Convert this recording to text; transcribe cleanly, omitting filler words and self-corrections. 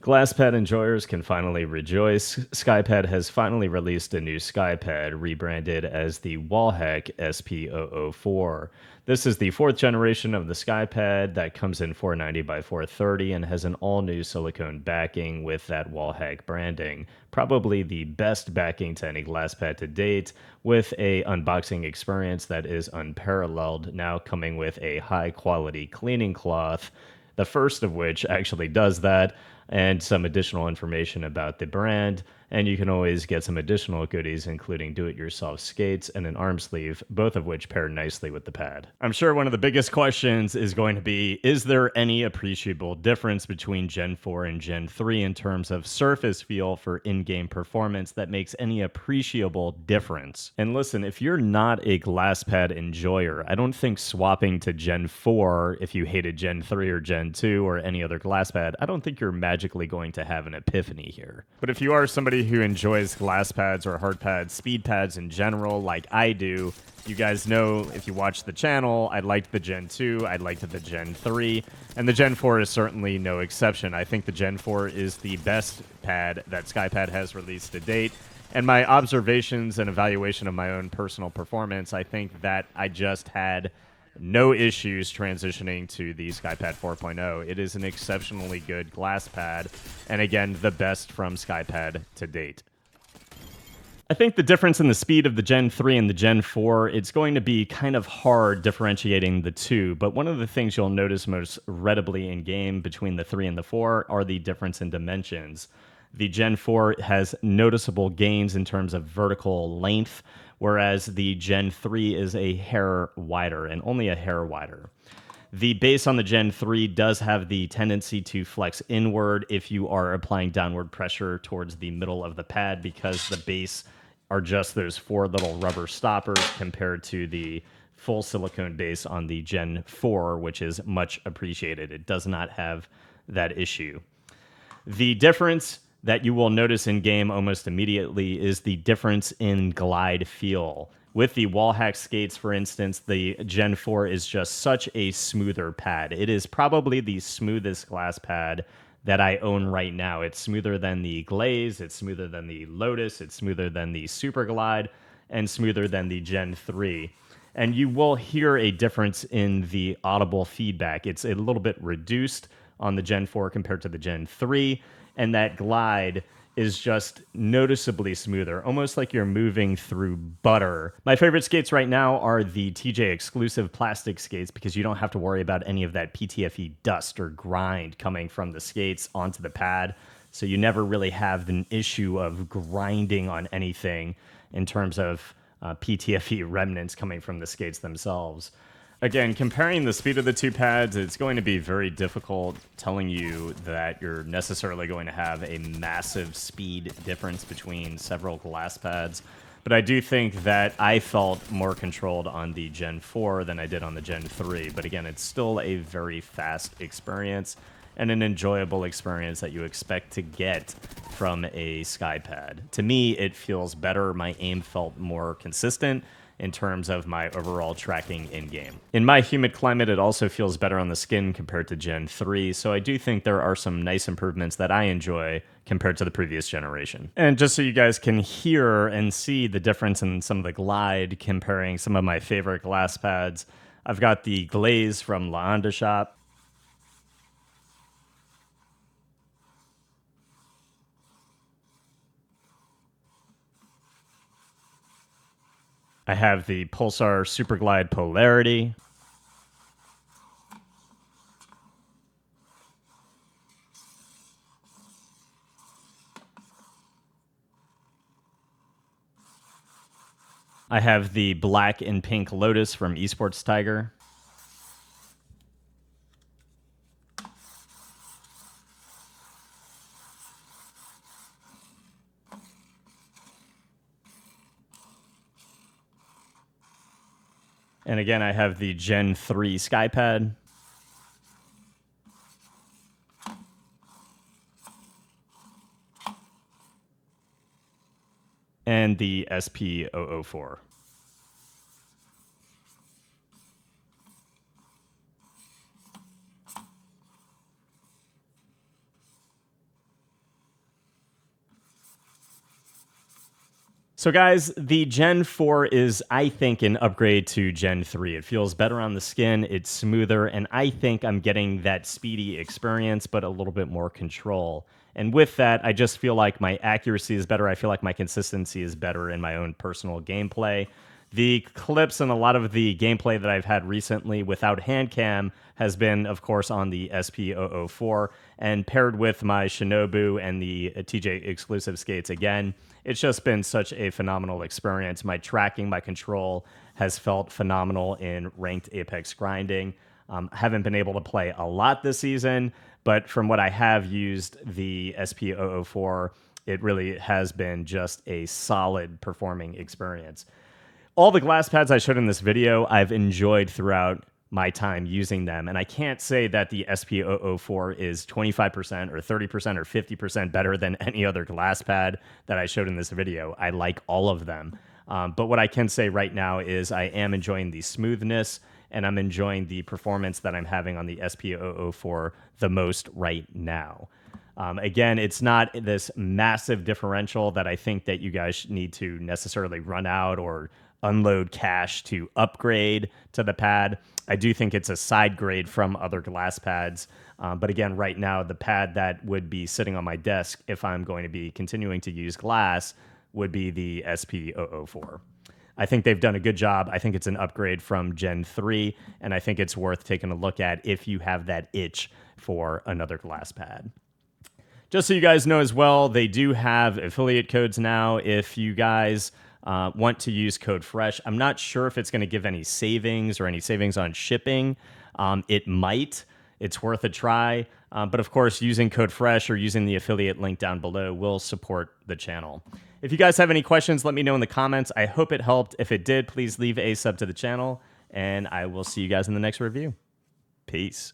Glasspad enjoyers can finally rejoice. Skypad has finally released a new Skypad, rebranded as the Wallhack SP-004. This is the fourth generation of the Skypad that comes in 490 by 430 and has an all-new silicone backing with that Wallhack branding. Probably the best backing to any Glasspad to date, with a unboxing experience that is unparalleled, now coming with a high-quality cleaning cloth, the first of which actually does that, and some additional information about the brand. And you can always get some additional goodies, including do-it-yourself skates and an arm sleeve, both of which pair nicely with the pad. I'm sure one of the biggest questions is going to be, is there any appreciable difference between Gen 4 and Gen 3 in terms of surface feel for in-game performance that makes any appreciable difference? And listen, if you're not a Glasspad enjoyer, I don't think swapping to Gen 4, if you hated Gen 3 or Gen 2 or any other Glasspad, I don't think you're magically going to have an epiphany here. But if you are somebody who enjoys glass pads or hard pads, speed pads in general, like I do, you guys know if you watch the channel, I liked the Gen 2, I liked the Gen 3, and the Gen 4 is certainly no exception. I think the Gen 4 is the best pad that Skypad has released to date. And my observations and evaluation of my own personal performance, I think that I just had no issues transitioning to the Skypad 4.0. It is an exceptionally good glass pad, and again, the best from Skypad to date. I think the difference in the speed of the Gen 3 and the Gen 4, it's going to be kind of hard differentiating the two, but one of the things you'll notice most readily in game between the 3 and the 4 are the difference in dimensions. The Gen 4 has noticeable gains in terms of vertical length, whereas the Gen 3 is a hair wider, and only a hair wider. The base on the Gen 3 does have the tendency to flex inward if you are applying downward pressure towards the middle of the pad, because the base are just those 4 little rubber stoppers compared to the full silicone base on the Gen 4, which is much appreciated. It does not have that issue. The difference that you will notice in game almost immediately is the difference in glide feel. With the Wallhack skates, for instance, the Gen 4 is just such a smoother pad. It is probably the smoothest glass pad that I own right now. It's smoother than the Glaze, it's smoother than the Lotus, it's smoother than the Super Glide, and smoother than the Gen 3. And you will hear a difference in the audible feedback. It's a little bit reduced on the Gen 4 compared to the Gen 3, and that glide is just noticeably smoother, almost like you're moving through butter. My favorite skates right now are the TJ exclusive plastic skates, because you don't have to worry about any of that PTFE dust or grind coming from the skates onto the pad. So you never really have an issue of grinding on anything in terms of PTFE remnants coming from the skates themselves. Again, comparing the speed of the two pads, it's going to be very difficult telling you that you're necessarily going to have a massive speed difference between several glass pads. But I do think that I felt more controlled on the Gen 4 than I did on the Gen 3. But again, it's still a very fast experience and an enjoyable experience that you expect to get from a Skypad. To me, it feels better. My aim felt more consistent in terms of my overall tracking in-game. In my humid climate, it also feels better on the skin compared to Gen 3, so I do think there are some nice improvements that I enjoy compared to the previous generation. And just so you guys can hear and see the difference in some of the glide comparing some of my favorite glass pads, I've got the Glaze from La Onda Shop. I have the Pulsar Superglide Polarity. I have the black and pink Lotus from Esports Tiger. And again, I have the Gen 3 Skypad. And the SP-004. So, guys, the Gen 4 is, I think, an upgrade to Gen 3. It feels better on the skin, it's smoother, and I think I'm getting that speedy experience, but a little bit more control. And with that, I just feel like my accuracy is better. I feel like my consistency is better in my own personal gameplay. The clips and a lot of the gameplay that I've had recently without hand cam has been, of course, on the SP-004, and paired with my Shinobu and the TJ exclusive skates again. It's just been such a phenomenal experience. My tracking, my control has felt phenomenal in ranked Apex grinding. Haven't been able to play a lot this season, but from what I have used the SP-004, it really has been just a solid performing experience. All the glass pads I showed in this video, I've enjoyed throughout my time using them. And I can't say that the SP-004 is 25% or 30% or 50% better than any other glass pad that I showed in this video. I like all of them. But what I can say right now is I am enjoying the smoothness and I'm enjoying the performance that I'm having on the SP-004 the most right now. Again, it's not this massive differential that I think that you guys need to necessarily run out or unload cash to upgrade to the pad. I do think it's a side grade from other glass pads. But again, right now, the pad that would be sitting on my desk if I'm going to be continuing to use glass would be the SP-004. I think they've done a good job. I think it's an upgrade from Gen 3, and I think it's worth taking a look at if you have that itch for another glass pad. Just so you guys know as well, they do have affiliate codes now. If you guys want to use code FRESH, I'm not sure if it's going to give any savings or any savings on shipping. It might. It's worth a try. But of course, using code FRESH or using the affiliate link down below will support the channel. If you guys have any questions, let me know in the comments. I hope it helped. If it did, please leave a sub to the channel, and I will see you guys in the next review. Peace.